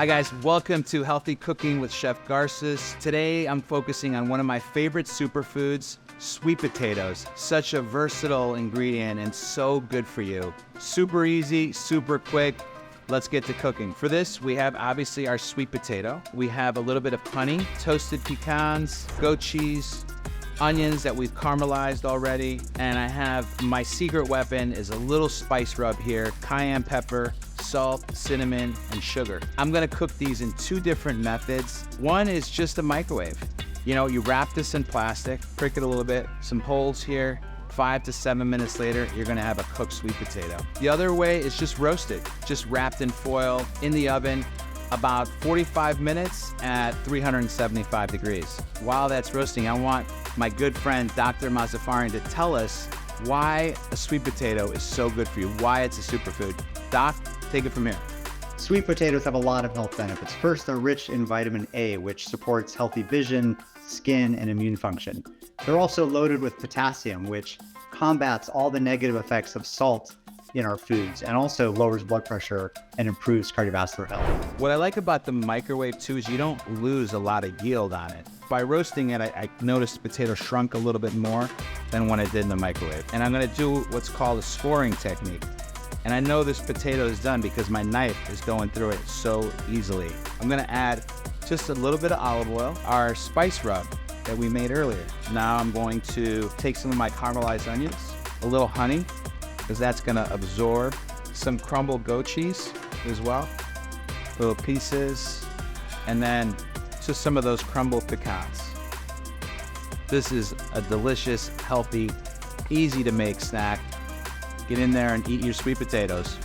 Hi guys, welcome to Healthy Cooking with Chef Garces. Today I'm focusing on one of my favorite superfoods, sweet potatoes. Such a versatile ingredient and so good for you. Super easy, super quick. Let's get to cooking. For this, we have obviously our sweet potato. We have a little bit of honey, toasted pecans, goat cheese, onions that we've caramelized already, and I have my secret weapon is a little spice rub here, cayenne pepper, salt, cinnamon, and sugar. I'm gonna cook these in two different methods. One is just a microwave. You know, you wrap this in plastic, prick it a little bit, some holes here, 5 to 7 minutes later, you're gonna have a cooked sweet potato. The other way is just roasted, just wrapped in foil in the oven, about 45 minutes at 375 degrees. While that's roasting, I want my good friend, Dr. Mazafarian, to tell us why a sweet potato is so good for you, why it's a superfood. Doc, take it from here. Sweet potatoes have a lot of health benefits. First, they're rich in vitamin A, which supports healthy vision, skin, and immune function. They're also loaded with potassium, which combats all the negative effects of salt in our foods and also lowers blood pressure and improves cardiovascular health. What I like about the microwave too is you don't lose a lot of yield on it. By roasting it, I noticed the potato shrunk a little bit more than when I did in the microwave. And I'm gonna do what's called a scoring technique. And I know this potato is done because my knife is going through it so easily. I'm gonna add just a little bit of olive oil, our spice rub that we made earlier. Now I'm going to take some of my caramelized onions, a little honey, because that's gonna absorb some crumbled goat cheese as well, little pieces, and then just some of those crumbled pecans. This is a delicious, healthy, easy to make snack. Get in there and eat your sweet potatoes.